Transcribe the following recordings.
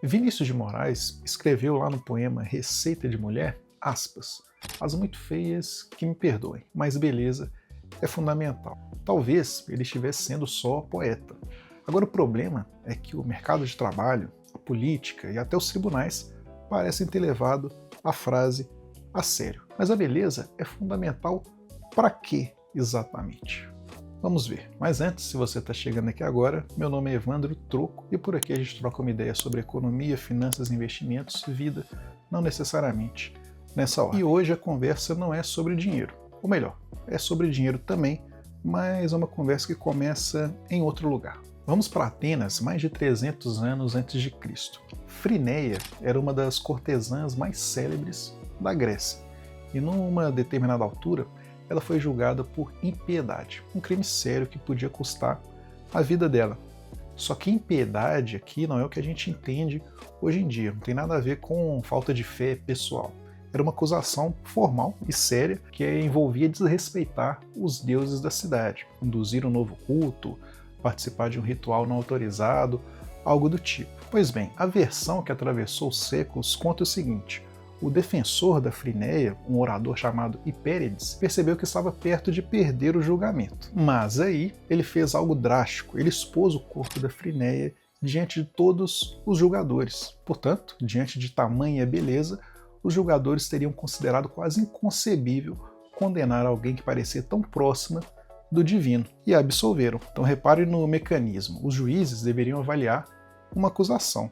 Vinícius de Moraes escreveu lá no poema Receita de Mulher, aspas, as muito feias que me perdoem, mas beleza é fundamental. Talvez ele estivesse sendo só poeta. Agora o problema é que o mercado de trabalho, a política e até os tribunais parecem ter levado a frase a sério. Mas a beleza é fundamental para quê exatamente? Vamos ver. Mas antes, se você está chegando aqui agora, meu nome é Evandro Troco e por aqui a gente troca uma ideia sobre economia, finanças, investimentos, vida, não necessariamente nessa hora. E hoje a conversa não é sobre dinheiro, ou melhor, é sobre dinheiro também, mas é uma conversa que começa em outro lugar. Vamos para Atenas, mais de 300 anos antes de Cristo. Frinéia era uma das cortesãs mais célebres da Grécia, e numa determinada altura, ela foi julgada por impiedade, um crime sério que podia custar a vida dela. Só que impiedade aqui não é o que a gente entende hoje em dia, não tem nada a ver com falta de fé pessoal. Era uma acusação formal e séria que envolvia desrespeitar os deuses da cidade, conduzir um novo culto, participar de um ritual não autorizado, algo do tipo. Pois bem, a versão que atravessou os séculos conta o seguinte: o defensor da Frinéia, um orador chamado Hipérides, percebeu que estava perto de perder o julgamento. Mas aí ele fez algo drástico, ele expôs o corpo da Frinéia diante de todos os julgadores. Portanto, diante de tamanha beleza, os julgadores teriam considerado quase inconcebível condenar alguém que parecia tão próxima do divino, e a absolveram. Então repare no mecanismo, os juízes deveriam avaliar uma acusação.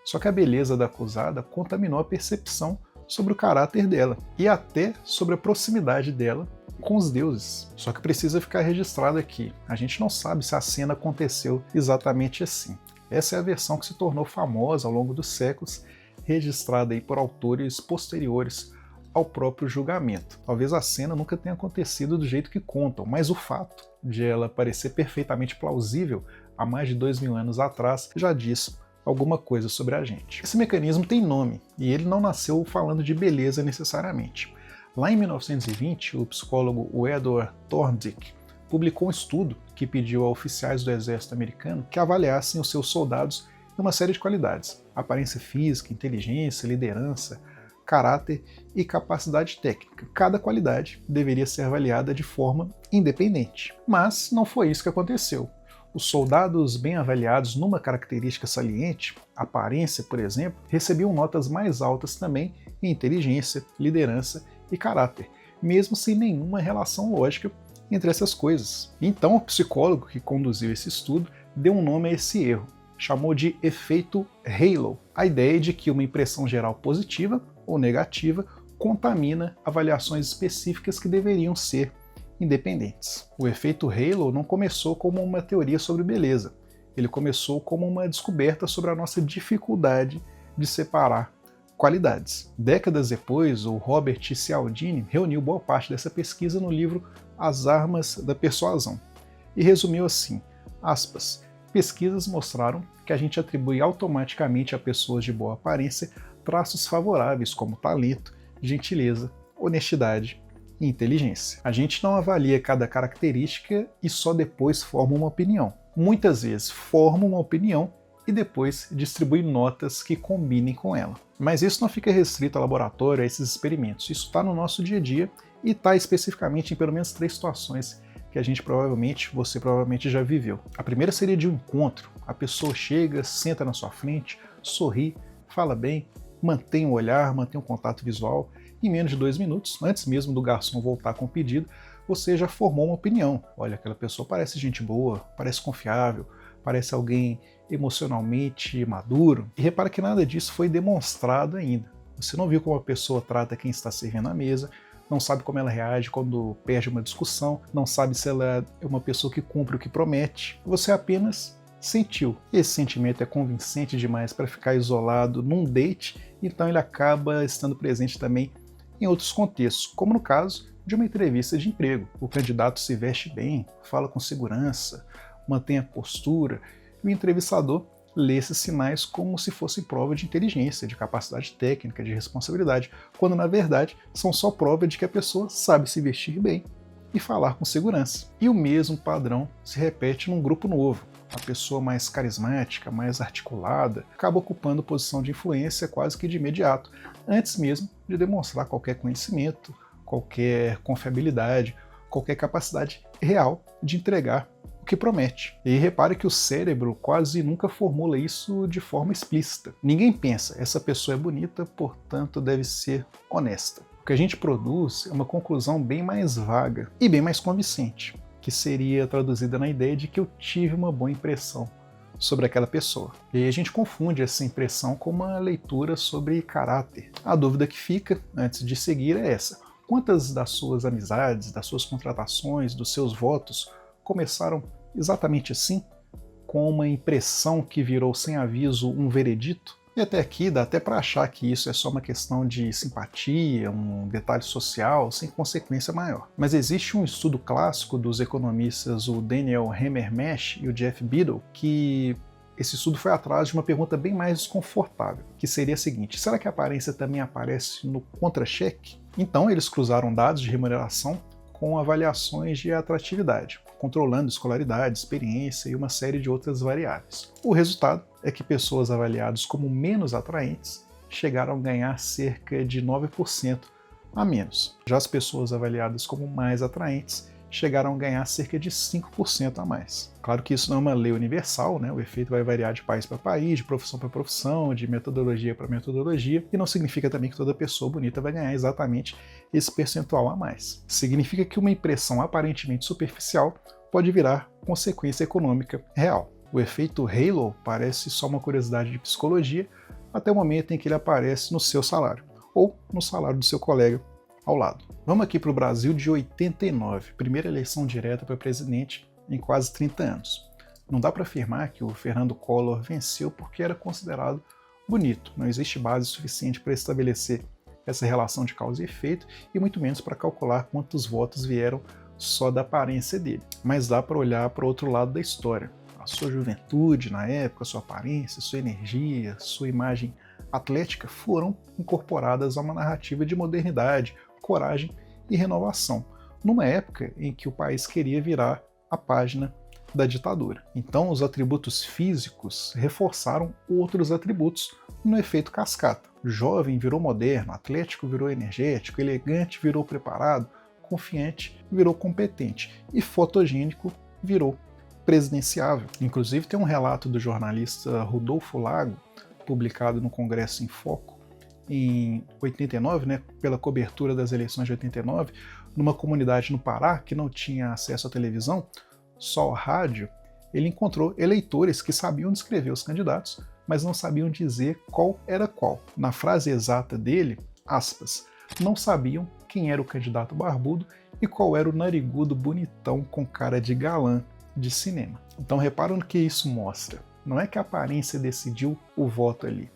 Só que a beleza da acusada contaminou a percepção sobre o caráter dela e até sobre a proximidade dela com os deuses. Só que precisa ficar registrado aqui. A gente não sabe se a cena aconteceu exatamente assim. Essa é a versão que se tornou famosa ao longo dos séculos, registrada aí por autores posteriores ao próprio julgamento. Talvez a cena nunca tenha acontecido do jeito que contam, mas o fato de ela parecer perfeitamente plausível há mais de 2000 anos atrás já diz alguma coisa sobre a gente. Esse mecanismo tem nome, e ele não nasceu falando de beleza necessariamente. Lá em 1920, o psicólogo Edward Thorndike publicou um estudo que pediu a oficiais do exército americano que avaliassem os seus soldados em uma série de qualidades: aparência física, inteligência, liderança, caráter e capacidade técnica. Cada qualidade deveria ser avaliada de forma independente. Mas não foi isso que aconteceu. Os soldados bem avaliados numa característica saliente, aparência, por exemplo, recebiam notas mais altas também em inteligência, liderança e caráter, mesmo sem nenhuma relação lógica entre essas coisas. Então, o psicólogo que conduziu esse estudo deu um nome a esse erro, chamou de efeito halo, a ideia de que uma impressão geral positiva ou negativa contamina avaliações específicas que deveriam ser independentes. O efeito halo não começou como uma teoria sobre beleza, ele começou como uma descoberta sobre a nossa dificuldade de separar qualidades. Décadas depois, o Robert Cialdini reuniu boa parte dessa pesquisa no livro As Armas da Persuasão e resumiu assim, aspas, pesquisas mostraram que a gente atribui automaticamente a pessoas de boa aparência traços favoráveis como talento, gentileza, honestidade e inteligência. A gente não avalia cada característica e só depois forma uma opinião. Muitas vezes forma uma opinião e depois distribui notas que combinem com ela. Mas isso não fica restrito ao laboratório, a esses experimentos. Isso está no nosso dia a dia e está especificamente em pelo menos 3 situações que você provavelmente já viveu. A primeira seria de um encontro. A pessoa chega, senta na sua frente, sorri, fala bem, mantém o olhar, mantém o contato visual. Em menos de 2 minutos, antes mesmo do garçom voltar com o pedido, você já formou uma opinião. Olha, aquela pessoa parece gente boa, parece confiável, parece alguém emocionalmente maduro. E repara que nada disso foi demonstrado ainda. Você não viu como a pessoa trata quem está servindo à mesa, não sabe como ela reage quando perde uma discussão, não sabe se ela é uma pessoa que cumpre o que promete. Você apenas sentiu. Esse sentimento é convincente demais para ficar isolado num date, então ele acaba estando presente também em outros contextos, como no caso de uma entrevista de emprego. O candidato se veste bem, fala com segurança, mantém a postura, e o entrevistador lê esses sinais como se fossem prova de inteligência, de capacidade técnica, de responsabilidade, quando na verdade são só prova de que a pessoa sabe se vestir bem e falar com segurança. E o mesmo padrão se repete num grupo novo. a pessoa mais carismática, mais articulada, acaba ocupando posição de influência quase que de imediato, antes mesmo de demonstrar qualquer conhecimento, qualquer confiabilidade, qualquer capacidade real de entregar o que promete. E repare que o cérebro quase nunca formula isso de forma explícita. Ninguém pensa, essa pessoa é bonita, portanto deve ser honesta. O que a gente produz é uma conclusão bem mais vaga e bem mais convincente, que seria traduzida na ideia de que eu tive uma boa impressão sobre aquela pessoa. E aí a gente confunde essa impressão com uma leitura sobre caráter. A dúvida que fica, antes de seguir, é essa: quantas das suas amizades, das suas contratações, dos seus votos começaram exatamente assim, com uma impressão que virou sem aviso um veredito? E até aqui dá até para achar que isso é só uma questão de simpatia, um detalhe social, sem consequência maior. Mas existe um estudo clássico dos economistas, o Daniel Hammermesh e o Jeff Biddle, que esse estudo foi atrás de uma pergunta bem mais desconfortável, que seria a seguinte: será que a aparência também aparece no contra-cheque? Então eles cruzaram dados de remuneração com avaliações de atratividade, controlando escolaridade, experiência e uma série de outras variáveis. O resultado é que pessoas avaliadas como menos atraentes chegaram a ganhar cerca de 9% a menos. Já as pessoas avaliadas como mais atraentes chegaram a ganhar cerca de 5% a mais. Claro que isso não é uma lei universal, né? O efeito vai variar de país para país, de profissão para profissão, de metodologia para metodologia, e não significa também que toda pessoa bonita vai ganhar exatamente esse percentual a mais. Significa que uma impressão aparentemente superficial pode virar consequência econômica real. O efeito halo parece só uma curiosidade de psicologia até o momento em que ele aparece no seu salário, ou no salário do seu colega ao lado. Vamos aqui para o Brasil de 89, primeira eleição direta para presidente em quase 30 anos. Não dá para afirmar que o Fernando Collor venceu porque era considerado bonito. Não existe base suficiente para estabelecer essa relação de causa e efeito, e muito menos para calcular quantos votos vieram só da aparência dele. Mas dá para olhar para o outro lado da história. A sua juventude na época, sua aparência, sua energia, sua imagem atlética foram incorporadas a uma narrativa de modernidade, coragem e renovação, numa época em que o país queria virar a página da ditadura. Então, os atributos físicos reforçaram outros atributos no efeito cascata. Jovem virou moderno, atlético virou energético, elegante virou preparado, confiante virou competente e fotogênico virou presidenciável. Inclusive, tem um relato do jornalista Rodolfo Lago, publicado no Congresso em Foco, em 89, né, pela cobertura das eleições de 89, numa comunidade no Pará que não tinha acesso à televisão, só ao rádio. Ele encontrou eleitores que sabiam descrever os candidatos, mas não sabiam dizer qual era qual. Na frase exata dele, aspas, não sabiam quem era o candidato barbudo e qual era o narigudo bonitão com cara de galã de cinema. Então repara no que isso mostra. Não é que a aparência decidiu o voto ali.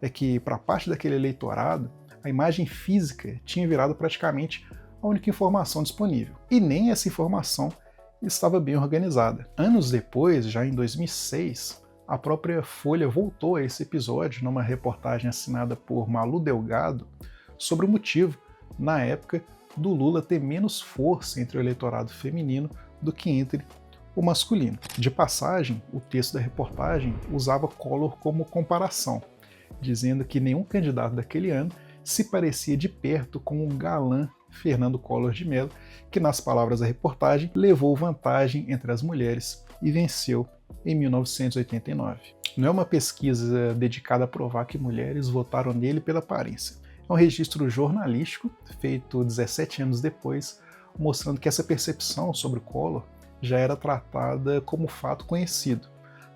É que, para parte daquele eleitorado, a imagem física tinha virado praticamente a única informação disponível. E nem essa informação estava bem organizada. Anos depois, já em 2006, a própria Folha voltou a esse episódio numa reportagem assinada por Malu Delgado sobre o motivo, na época, do Lula ter menos força entre o eleitorado feminino do que entre o masculino. De passagem, o texto da reportagem usava Collor como comparação, dizendo que nenhum candidato daquele ano se parecia de perto com o galã Fernando Collor de Mello, que, nas palavras da reportagem, levou vantagem entre as mulheres e venceu em 1989. Não é uma pesquisa dedicada a provar que mulheres votaram nele pela aparência. É um registro jornalístico, feito 17 anos depois, mostrando que essa percepção sobre o Collor já era tratada como fato conhecido,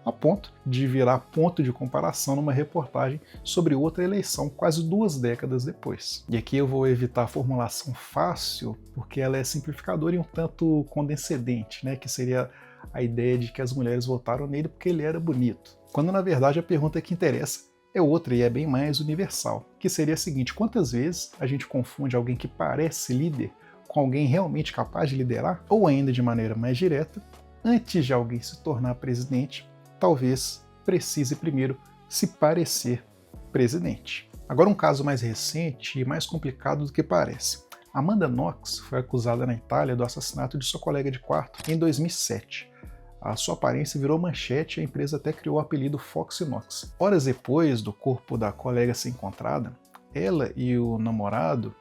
a ponto de virar ponto de comparação numa reportagem sobre outra eleição quase 2 décadas depois. E aqui eu vou evitar a formulação fácil, porque ela é simplificadora e um tanto condescendente, né, que seria a ideia de que as mulheres votaram nele porque ele era bonito. Quando na verdade a pergunta que interessa é outra e é bem mais universal, que seria a seguinte: quantas vezes a gente confunde alguém que parece líder com alguém realmente capaz de liderar? Ou ainda de maneira mais direta, antes de alguém se tornar presidente, talvez precise primeiro se parecer presidente. Agora um caso mais recente e mais complicado do que parece. Amanda Knox foi acusada na Itália do assassinato de sua colega de quarto em 2007. A sua aparência virou manchete e a empresa até criou o apelido Foxy Knox. Horas depois do corpo da colega ser encontrada, ela e o namorado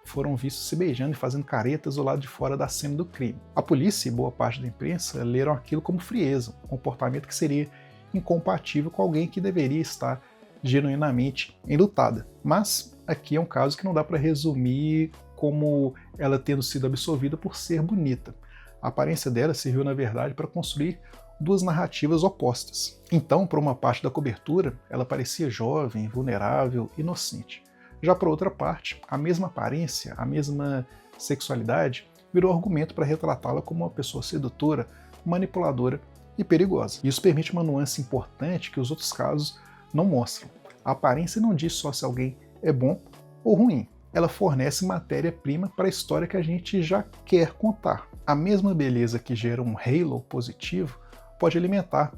foram vistos se beijando e fazendo caretas do lado de fora da cena do crime. A polícia e boa parte da imprensa leram aquilo como frieza, um comportamento que seria incompatível com alguém que deveria estar genuinamente enlutada. Mas aqui é um caso que não dá para resumir como ela tendo sido absolvida por ser bonita. A aparência dela serviu, na verdade, para construir duas narrativas opostas. Então, por uma parte da cobertura, ela parecia jovem, vulnerável, inocente. Já por outra parte, a mesma aparência, a mesma sexualidade, virou argumento para retratá-la como uma pessoa sedutora, manipuladora e perigosa. Isso permite uma nuance importante que os outros casos não mostram. A aparência não diz só se alguém é bom ou ruim. Ela fornece matéria-prima para a história que a gente já quer contar. A mesma beleza que gera um halo positivo pode alimentar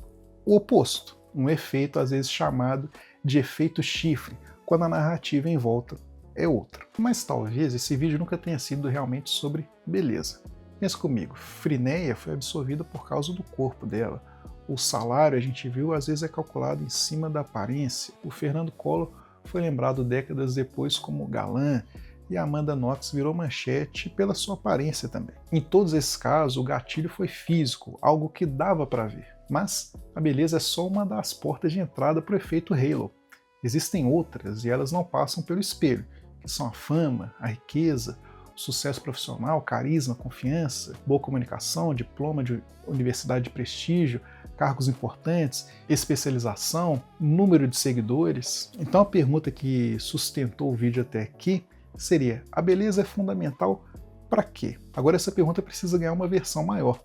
o oposto, um efeito às vezes chamado de efeito chifre, quando a narrativa em volta é outra. Mas talvez esse vídeo nunca tenha sido realmente sobre beleza. Pensa comigo, Frinéia foi absolvida por causa do corpo dela. O salário, a gente viu, às vezes é calculado em cima da aparência. O Fernando Collor foi lembrado décadas depois como galã, e a Amanda Knox virou manchete pela sua aparência também. Em todos esses casos, o gatilho foi físico, algo que dava para ver. Mas a beleza é só uma das portas de entrada para o efeito halo. Existem outras e elas não passam pelo espelho, que são a fama, a riqueza, o sucesso profissional, carisma, confiança, boa comunicação, diploma de universidade de prestígio, cargos importantes, especialização, número de seguidores. Então a pergunta que sustentou o vídeo até aqui seria: a beleza é fundamental para quê? Agora essa pergunta precisa ganhar uma versão maior.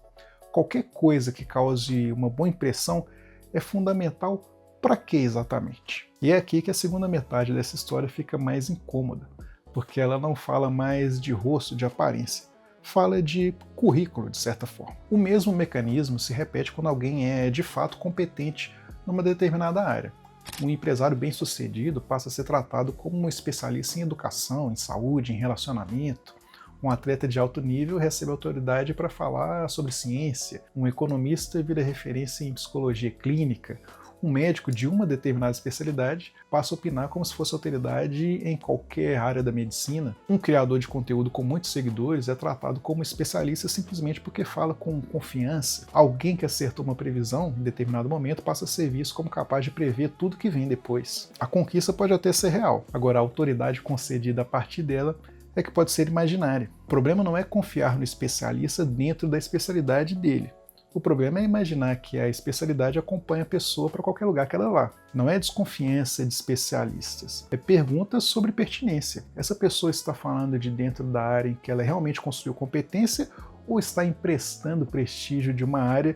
Qualquer coisa que cause uma boa impressão é fundamental para quê exatamente? E é aqui que a segunda metade dessa história fica mais incômoda, porque ela não fala mais de rosto, de aparência, fala de currículo, de certa forma. O mesmo mecanismo se repete quando alguém é de fato competente numa determinada área. Um empresário bem-sucedido passa a ser tratado como um especialista em educação, em saúde, em relacionamento. Um atleta de alto nível recebe autoridade para falar sobre ciência. Um economista vira referência em psicologia clínica. Um médico de uma determinada especialidade passa a opinar como se fosse autoridade em qualquer área da medicina. Um criador de conteúdo com muitos seguidores é tratado como especialista simplesmente porque fala com confiança. Alguém que acertou uma previsão em determinado momento passa a ser visto como capaz de prever tudo que vem depois. A conquista pode até ser real, agora a autoridade concedida a partir dela é que pode ser imaginária. O problema não é confiar no especialista dentro da especialidade dele. O problema é imaginar que a especialidade acompanha a pessoa para qualquer lugar que ela vá. Não é desconfiança de especialistas, é perguntas sobre pertinência. Essa pessoa está falando de dentro da área em que ela realmente construiu competência ou está emprestando prestígio de uma área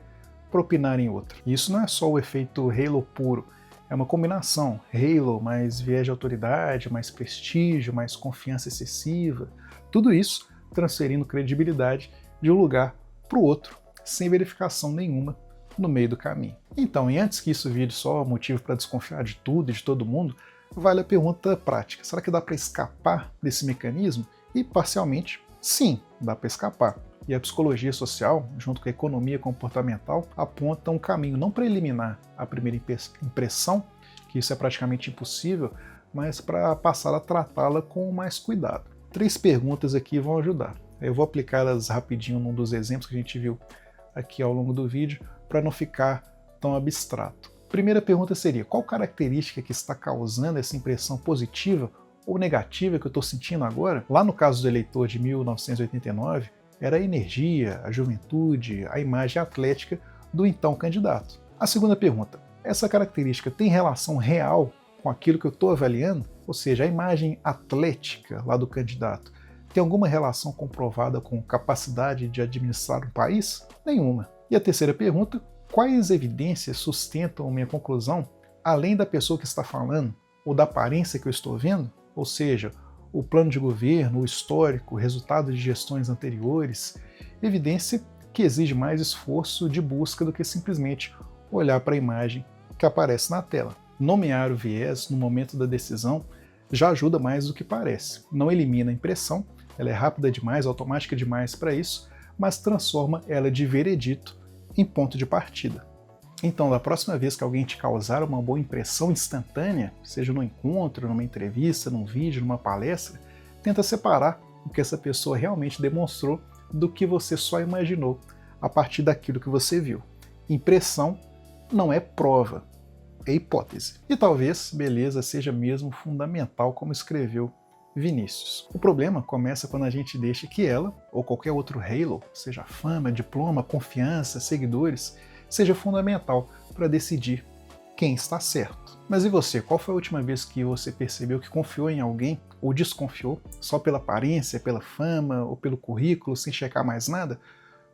para opinar em outra? E isso não é só o efeito halo puro, é uma combinação. Halo mais viés de autoridade, mais prestígio, mais confiança excessiva. Tudo isso transferindo credibilidade de um lugar para o outro, sem verificação nenhuma no meio do caminho. Então, e antes que isso vire só motivo para desconfiar de tudo e de todo mundo, vale a pergunta prática. Será que dá para escapar desse mecanismo? E, parcialmente, sim, dá para escapar. E a psicologia social, junto com a economia comportamental, aponta um caminho não para eliminar a primeira impressão, que isso é praticamente impossível, mas para passar a tratá-la com mais cuidado. 3 perguntas aqui vão ajudar. Eu vou aplicá-las rapidinho num dos exemplos que a gente viu aqui ao longo do vídeo, para não ficar tão abstrato. Primeira pergunta seria: qual característica que está causando essa impressão positiva ou negativa que eu estou sentindo agora? Lá no caso do eleitor de 1989, era a energia, a juventude, a imagem atlética do então candidato. A segunda pergunta: essa característica tem relação real com aquilo que eu estou avaliando? Ou seja, a imagem atlética lá do candidato tem alguma relação comprovada com capacidade de administrar um país? Nenhuma. E a terceira pergunta: quais evidências sustentam minha conclusão, além da pessoa que está falando, ou da aparência que eu estou vendo? Ou seja, o plano de governo, o histórico, o resultado de gestões anteriores, evidência que exige mais esforço de busca do que simplesmente olhar para a imagem que aparece na tela. Nomear o viés no momento da decisão já ajuda mais do que parece. Não elimina a impressão, ela é rápida demais, automática demais para isso, mas transforma ela de veredito em ponto de partida. Então, da próxima vez que alguém te causar uma boa impressão instantânea, seja num encontro, numa entrevista, num vídeo, numa palestra, tenta separar o que essa pessoa realmente demonstrou do que você só imaginou a partir daquilo que você viu. Impressão não é prova, é hipótese. E talvez beleza seja mesmo fundamental, como escreveu Vinícius. O problema começa quando a gente deixa que ela, ou qualquer outro halo, seja fama, diploma, confiança, seguidores, seja fundamental para decidir quem está certo. Mas e você? Qual foi a última vez que você percebeu que confiou em alguém ou desconfiou só pela aparência, pela fama ou pelo currículo, sem checar mais nada?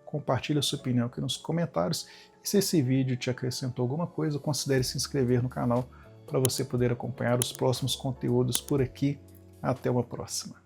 Compartilhe a sua opinião aqui nos comentários. E se esse vídeo te acrescentou alguma coisa, considere se inscrever no canal para você poder acompanhar os próximos conteúdos por aqui. Até uma próxima.